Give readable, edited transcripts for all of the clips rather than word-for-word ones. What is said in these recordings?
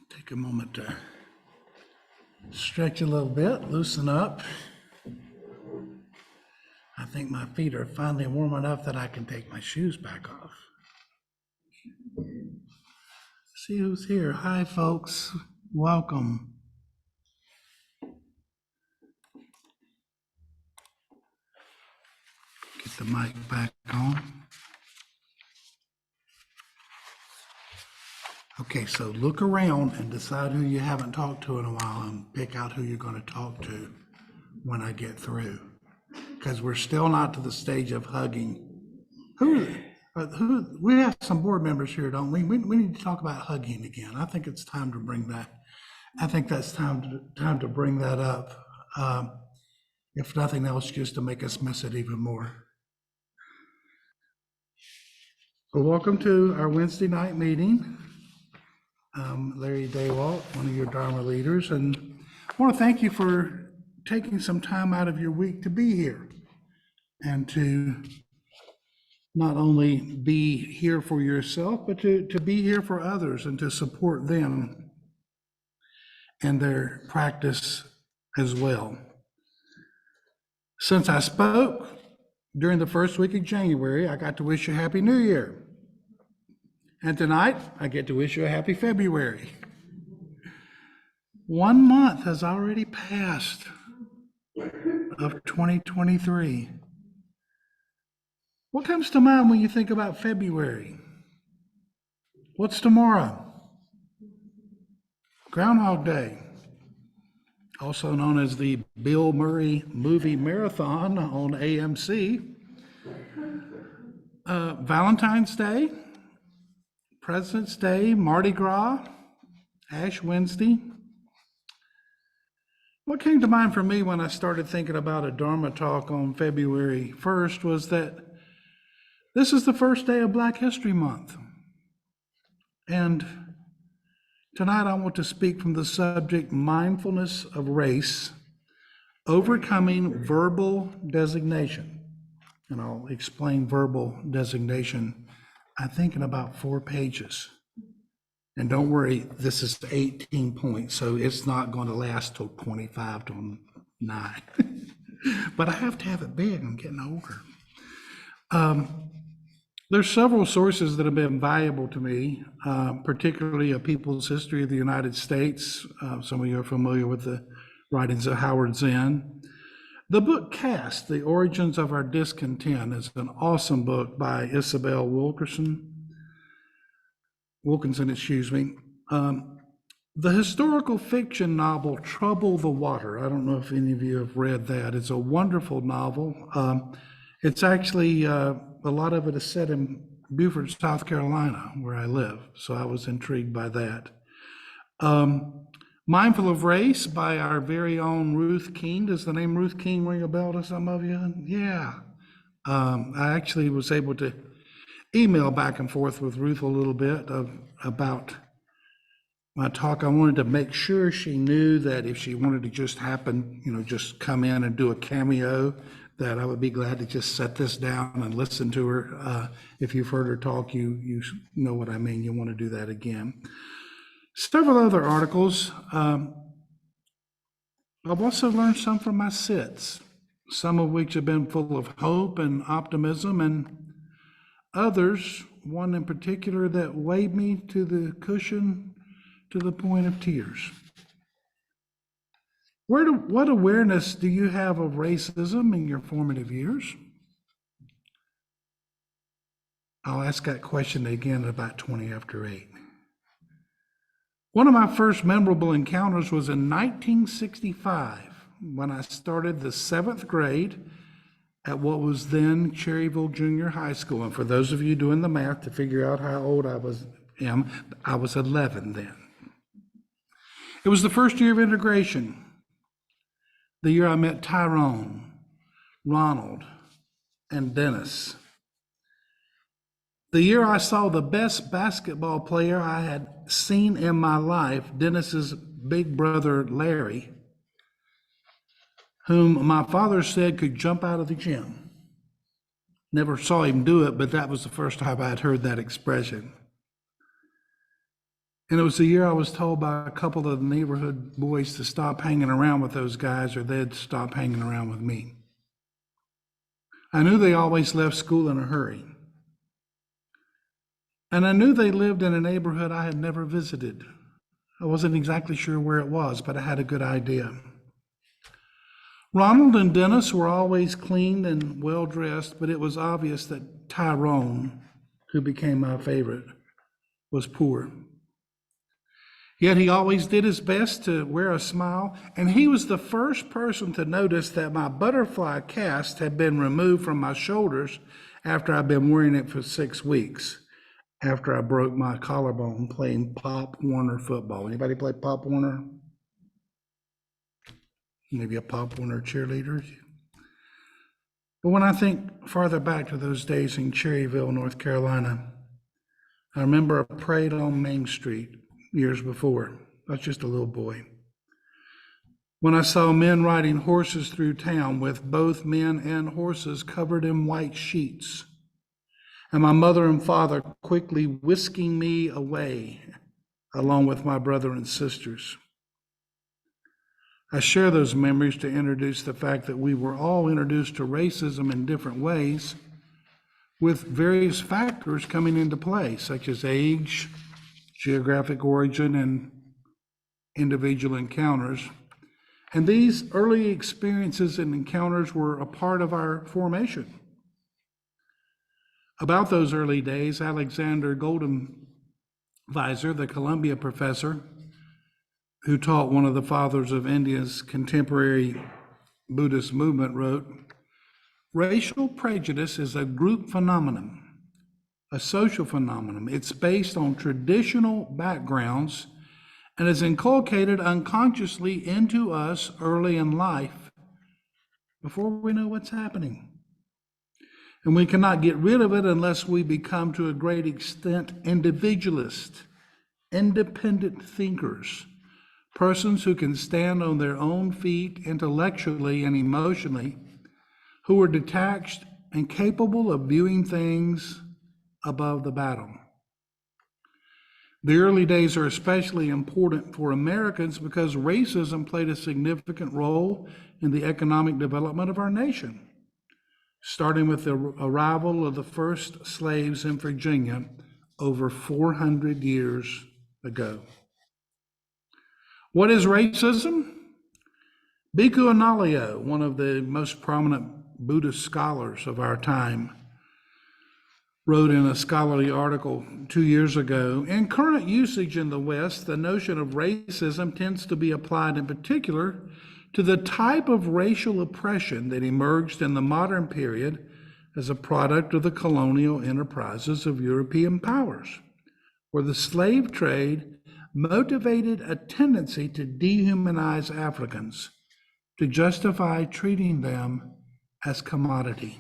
Take a moment to stretch a little bit, loosen up. I think my feet are finally warm enough that I can take my shoes back off. See who's here. Hi, folks. Welcome. Get the mic back on. Okay, so look around and decide who you haven't talked to in a while and pick out who you're going to talk to when I get through. Because we're still not to the stage of hugging. We have some board members here, don't we? We need to talk about hugging again. I think it's time to bring that. I think that's time to bring that up. If nothing else, just to make us miss it even more. So welcome to our Wednesday night meeting. Larry Dawalt, one of your Dharma leaders, and I want to thank you for taking some time out of your week to be here and to not only be here for yourself, but to be here for others and to support them and their practice as well. Since I spoke during the first week of January, I got to wish you a Happy New Year. And tonight, I get to wish you a happy February. 1 month has already passed of 2023. What comes to mind when you think about February? What's tomorrow? Groundhog Day, also known as the Bill Murray Movie Marathon on AMC. Valentine's Day, President's Day, Mardi Gras, Ash Wednesday. What came to mind for me when I started thinking about a Dharma talk on February 1st was that this is the first day of Black History Month. And tonight I want to speak from the subject mindfulness of race, overcoming verbal designation. And I'll explain verbal designation, I think, in about 4 pages. And don't worry, this is 18 points, so it's not going to last till 25 to 9. But I have to have it big, I'm getting older. There's several sources that have been valuable to me, particularly A People's History of the United States. Some of you are familiar with the writings of Howard Zinn. The book Caste, The Origins of Our Discontent, is an awesome book by Isabel Wilkinson. The historical fiction novel Trouble the Water. I don't know if any of you have read that. It's a wonderful novel. It's actually, a lot of it is set in Beaufort, South Carolina, where I live. So I was intrigued by that. Mindful of Race by our very own Ruth King. Does the name Ruth King ring a bell to some of you? Yeah. I actually was able to email back and forth with Ruth a little bit about my talk. I wanted to make sure she knew that if she wanted to just just come in and do a cameo, that I would be glad to just set this down and listen to her. If you've heard her talk, you know what I mean. You want to do that again. Several other articles. I've also learned some from my sits, some of which have been full of hope and optimism, and others, one in particular that weighed me to the cushion to the point of tears. What awareness do you have of racism in your formative years? I'll ask that question again at about 20 after 8. One of my first memorable encounters was in 1965 when I started the 7th grade at what was then Cherryville Junior High School. And for those of you doing the math to figure out how old I was 11 then. It was the first year of integration, the year I met Tyrone, Ronald, and Dennis. The year I saw the best basketball player I had seen in my life, Dennis's big brother, Larry, whom my father said could jump out of the gym. Never saw him do it, but that was the first time I had heard that expression. And it was the year I was told by a couple of the neighborhood boys to stop hanging around with those guys or they'd stop hanging around with me. I knew they always left school in a hurry. And I knew they lived in a neighborhood I had never visited. I wasn't exactly sure where it was, but I had a good idea. Ronald and Dennis were always clean and well-dressed, but it was obvious that Tyrone, who became my favorite, was poor. Yet he always did his best to wear a smile, and he was the first person to notice that my butterfly cast had been removed from my shoulders after I'd been wearing it for 6 weeks, after I broke my collarbone playing Pop Warner football. Anybody play Pop Warner? Maybe a Pop Warner cheerleader? But when I think farther back to those days in Cherryville, North Carolina, I remember a parade on Main Street years before. I was just a little boy. When I saw men riding horses through town with both men and horses covered in white sheets, and my mother and father quickly whisking me away along with my brother and sisters. I share those memories to introduce the fact that we were all introduced to racism in different ways, with various factors coming into play, such as age, geographic origin, and individual encounters. And these early experiences and encounters were a part of our formation. About those early days, Alexander Goldenweiser, the Columbia professor, who taught one of the fathers of India's contemporary Buddhist movement, wrote, "Racial prejudice is a group phenomenon, a social phenomenon. It's based on traditional backgrounds and is inculcated unconsciously into us early in life before we know what's happening. And we cannot get rid of it unless we become, to a great extent, individualist, independent thinkers, persons who can stand on their own feet intellectually and emotionally, who are detached and capable of viewing things above the battle." The early days are especially important for Americans because racism played a significant role in the economic development of our nation, starting with the arrival of the first slaves in Virginia over 400 years ago. What is racism? Bhikkhu Analayo, one of the most prominent Buddhist scholars of our time, wrote in a scholarly article 2 years ago, "In current usage in the West, the notion of racism tends to be applied in particular to the type of racial oppression that emerged in the modern period as a product of the colonial enterprises of European powers, where the slave trade motivated a tendency to dehumanize Africans, to justify treating them as commodity."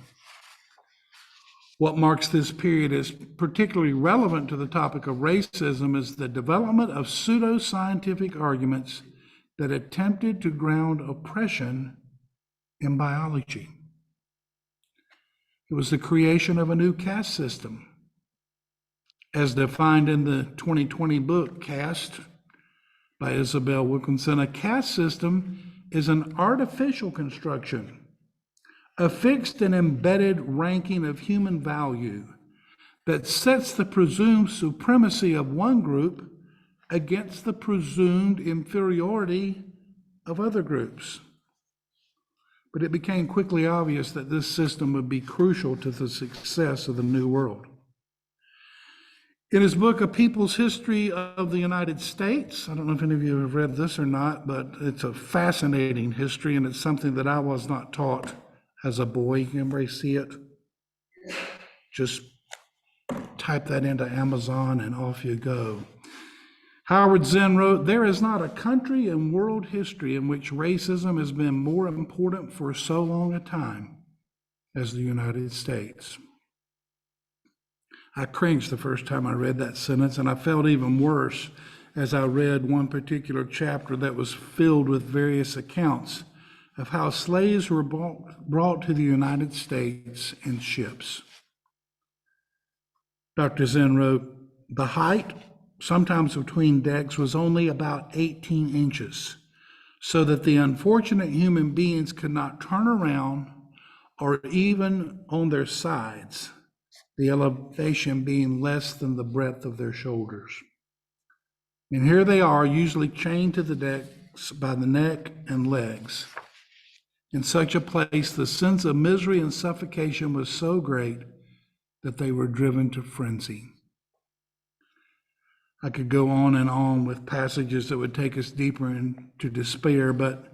What marks this period as particularly relevant to the topic of racism is the development of pseudoscientific arguments that attempted to ground oppression in biology. It was the creation of a new caste system, as defined in the 2020 book, Caste, by Isabel Wilkinson. A caste system is an artificial construction, a fixed and embedded ranking of human value that sets the presumed supremacy of one group against the presumed inferiority of other groups. But it became quickly obvious that this system would be crucial to the success of the New World. In his book, A People's History of the United States, I don't know if any of you have read this or not, but it's a fascinating history, and it's something that I was not taught as a boy. Can everybody see it? Just type that into Amazon and off you go. Howard Zinn wrote, "There is not a country in world history in which racism has been more important for so long a time as the United States." I cringed the first time I read that sentence, and I felt even worse as I read one particular chapter that was filled with various accounts of how slaves were brought to the United States in ships. Dr. Zinn wrote, "The height sometimes between decks, was only about 18 inches, so that the unfortunate human beings could not turn around or even on their sides, the elevation being less than the breadth of their shoulders. And here they are, usually chained to the decks by the neck and legs. In such a place, the sense of misery and suffocation was so great that they were driven to frenzy. I could go on and on with passages that would take us deeper into despair, but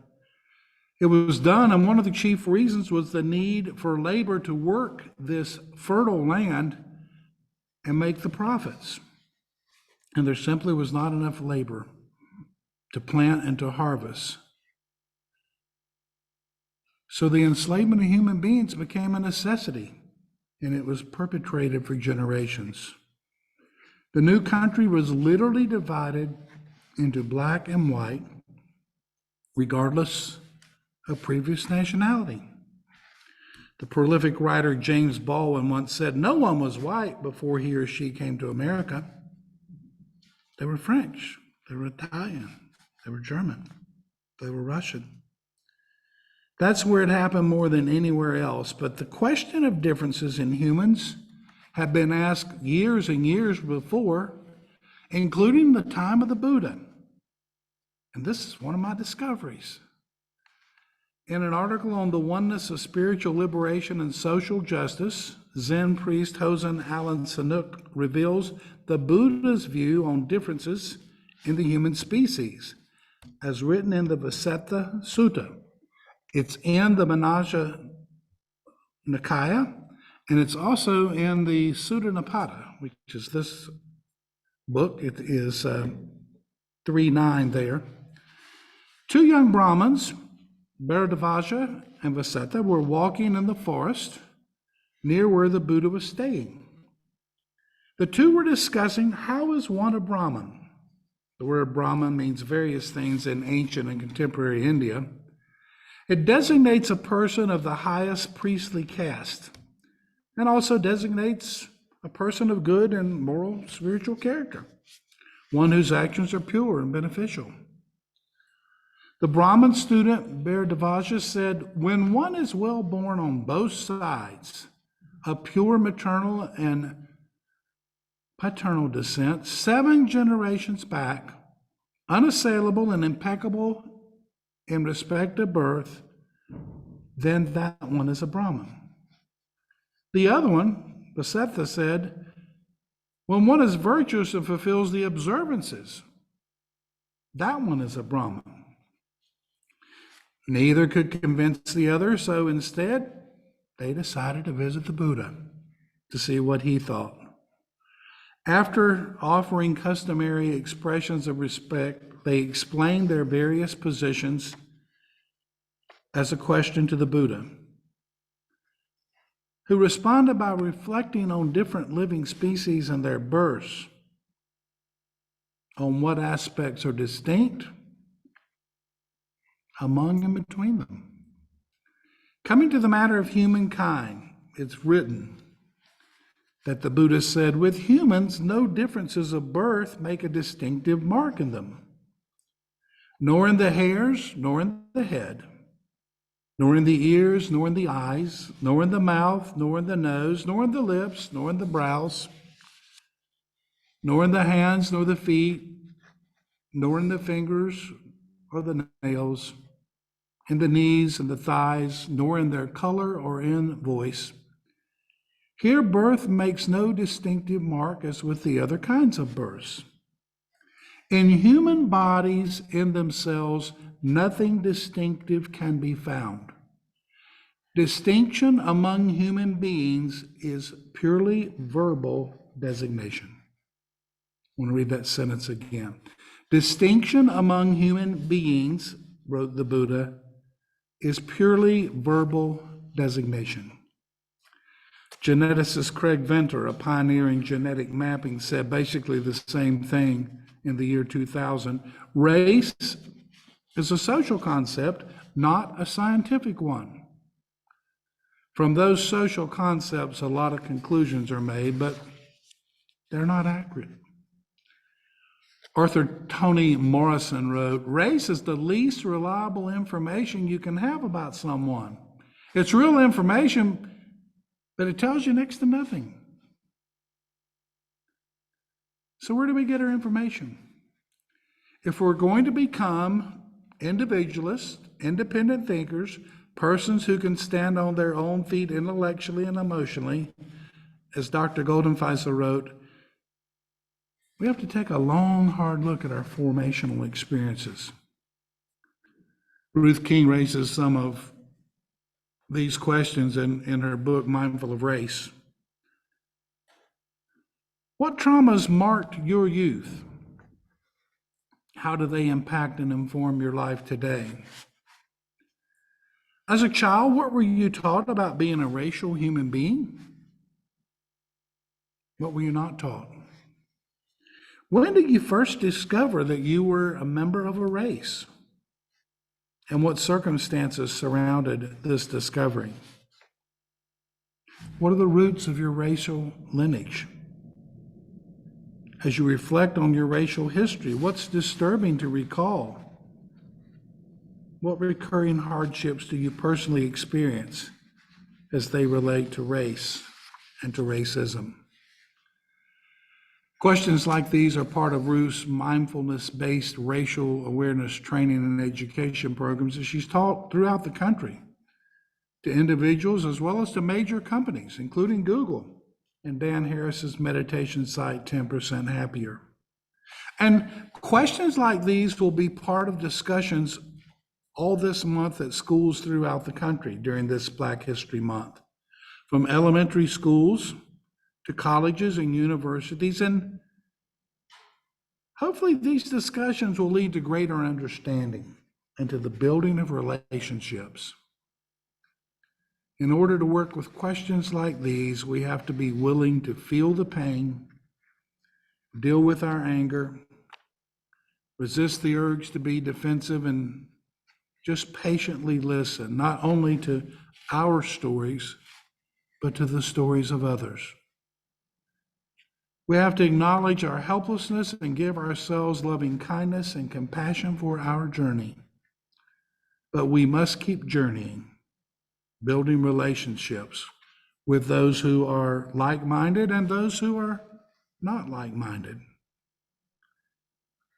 it was done, and one of the chief reasons was the need for labor to work this fertile land and make the profits. And there simply was not enough labor to plant and to harvest. So the enslavement of human beings became a necessity, and it was perpetrated for generations. The new country was literally divided into black and white, regardless of previous nationality. The prolific writer James Baldwin once said, "No one was white before he or she came to America. They were French, they were Italian, they were German, they were Russian." That's where it happened more than anywhere else. But the question of differences in humans have been asked years and years before, including the time of the Buddha. And this is one of my discoveries. In an article on the oneness of spiritual liberation and social justice, Zen priest Hosen Alan Sanuk reveals the Buddha's view on differences in the human species, as written in the Vasetha Sutta. It's in the Manajja Nikaya, and it's also in the Sutta Nipata, which is this book. It is 3.9 there. Two young Brahmins, Bharadvaja and Vasetha, were walking in the forest near where the Buddha was staying. The two were discussing, how is one a Brahmin? The word Brahmin means various things in ancient and contemporary India. It designates a person of the highest priestly caste, and also designates a person of good and moral spiritual character, one whose actions are pure and beneficial. The Brahmin student Bharadvaja said, when one is well born on both sides of pure maternal and paternal descent, 7 generations back, unassailable and impeccable in respect of birth, then that one is a Brahmin. The other one, Vasetha, said, when one is virtuous and fulfills the observances, that one is a Brahmin. Neither could convince the other, so instead, they decided to visit the Buddha to see what he thought. After offering customary expressions of respect, they explained their various positions as a question to the Buddha, who responded by reflecting on different living species and their births, on what aspects are distinct among and between them. Coming to the matter of humankind, it's written that the Buddha said, with humans, no differences of birth make a distinctive mark in them, nor in the hairs, nor in the head, nor in the ears, nor in the eyes, nor in the mouth, nor in the nose, nor in the lips, nor in the brows, nor in the hands, nor the feet, nor in the fingers or the nails, in the knees and the thighs, nor in their color or in voice. Here birth makes no distinctive mark as with the other kinds of births. In human bodies in themselves, nothing distinctive can be found. Distinction among human beings is purely verbal designation. I want to read that sentence again. Distinction among human beings, wrote the Buddha, is purely verbal designation. Geneticist Craig Venter, a pioneer in genetic mapping, said basically the same thing in the year 2000. Race is a social concept, not a scientific one. From those social concepts, a lot of conclusions are made, but they're not accurate. Arthur Toni Morrison wrote, "Race is the least reliable information you can have about someone. It's real information, but it tells you next to nothing." So where do we get our information? If we're going to become individualists, independent thinkers, persons who can stand on their own feet intellectually and emotionally, as Dr. Goldenfeisel wrote, we have to take a long, hard look at our formational experiences. Ruth King raises some of these questions in her book, Mindful of Race. What traumas marked your youth? How do they impact and inform your life today? As a child, what were you taught about being a racial human being? What were you not taught? When did you first discover that you were a member of a race? And what circumstances surrounded this discovery? What are the roots of your racial lineage? As you reflect on your racial history, what's disturbing to recall? What recurring hardships do you personally experience as they relate to race and to racism? Questions like these are part of Ruth's mindfulness-based racial awareness training and education programs that she's taught throughout the country to individuals as well as to major companies, including Google and Dan Harris's meditation site, 10% Happier. And questions like these will be part of discussions all this month at schools throughout the country during this Black History Month, from elementary schools to colleges and universities. And hopefully these discussions will lead to greater understanding and to the building of relationships. In order to work with questions like these, we have to be willing to feel the pain, deal with our anger, resist the urge to be defensive, and just patiently listen, not only to our stories, but to the stories of others. We have to acknowledge our helplessness and give ourselves loving kindness and compassion for our journey. But we must keep journeying, building relationships with those who are like-minded and those who are not like-minded.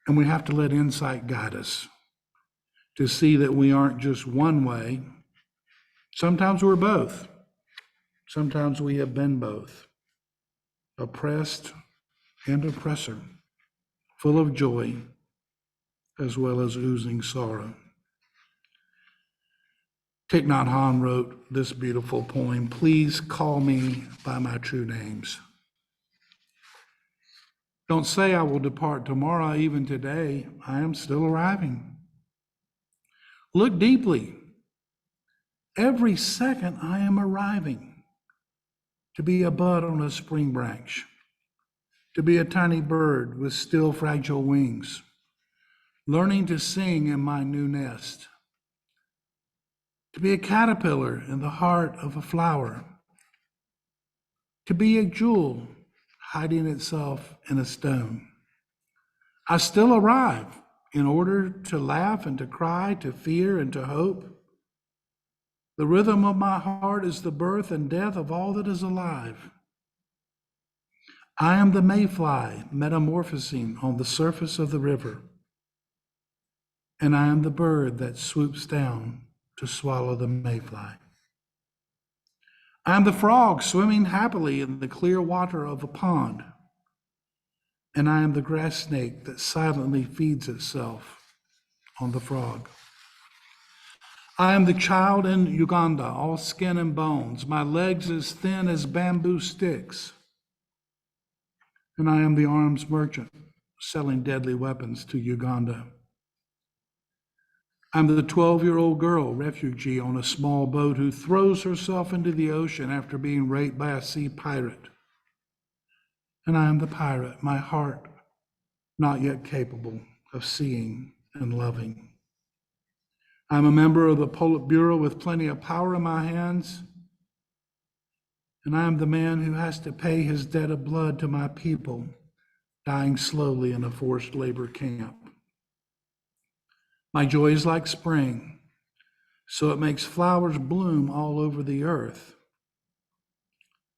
And we have to let insight guide us to see that we aren't just one way. Sometimes we're both. Sometimes we have been both, oppressed and oppressor, full of joy as well as oozing sorrow. Thich Nhat Hanh wrote this beautiful poem, "Please call me by my true names. Don't say I will depart tomorrow, even today, I am still arriving. Look deeply. Every second I am arriving to be a bud on a spring branch, to be a tiny bird with still fragile wings, learning to sing in my new nest, to be a caterpillar in the heart of a flower, to be a jewel hiding itself in a stone. I still arrive in order to laugh and to cry, to fear and to hope. The rhythm of my heart is the birth and death of all that is alive. I am the mayfly metamorphosing on the surface of the river, and I am the bird that swoops down to swallow the mayfly. I am the frog swimming happily in the clear water of a pond, and I am the grass snake that silently feeds itself on the frog. I am the child in Uganda, all skin and bones, my legs as thin as bamboo sticks, and I am the arms merchant selling deadly weapons to Uganda. I'm the 12-year-old girl refugee on a small boat who throws herself into the ocean after being raped by a sea pirate. And I am the pirate, my heart not yet capable of seeing and loving. I'm a member of the Politburo with plenty of power in my hands, and I am the man who has to pay his debt of blood to my people dying slowly in a forced labor camp. My joy is like spring, so it makes flowers bloom all over the earth.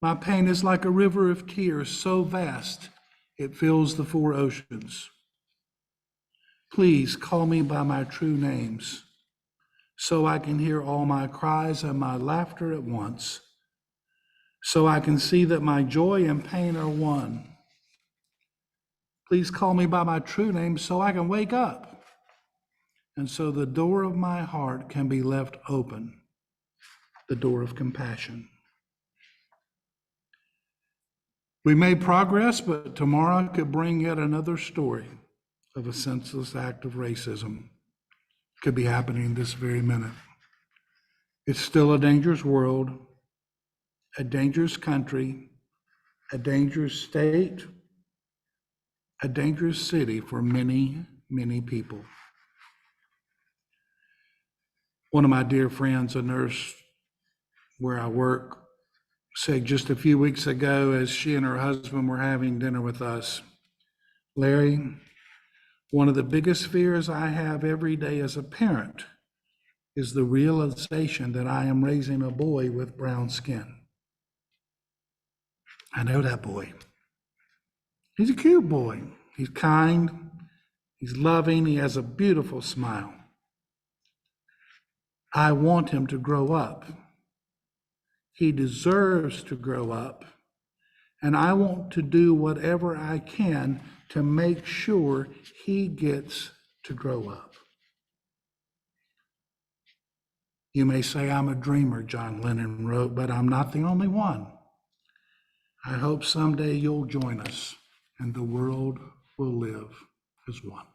My pain is like a river of tears, so vast it fills the four oceans. Please call me by my true names, so I can hear all my cries and my laughter at once, so I can see that my joy and pain are one. Please call me by my true name so I can wake up, and so the door of my heart can be left open, the door of compassion. We made progress, but tomorrow could bring yet another story of a senseless act of racism. It could be happening this very minute. It's still a dangerous world, a dangerous country, a dangerous state, a dangerous city for many, many people. One of my dear friends, a nurse where I work, said just a few weeks ago as she and her husband were having dinner with us, Larry, one of the biggest fears I have every day as a parent is the realization that I am raising a boy with brown skin. I know that boy. He's a cute boy. He's kind, he's loving, he has a beautiful smile. I want him to grow up. He deserves to grow up. And I want to do whatever I can to make sure he gets to grow up. You may say I'm a dreamer, John Lennon wrote, but I'm not the only one. I hope someday you'll join us and the world will live as one.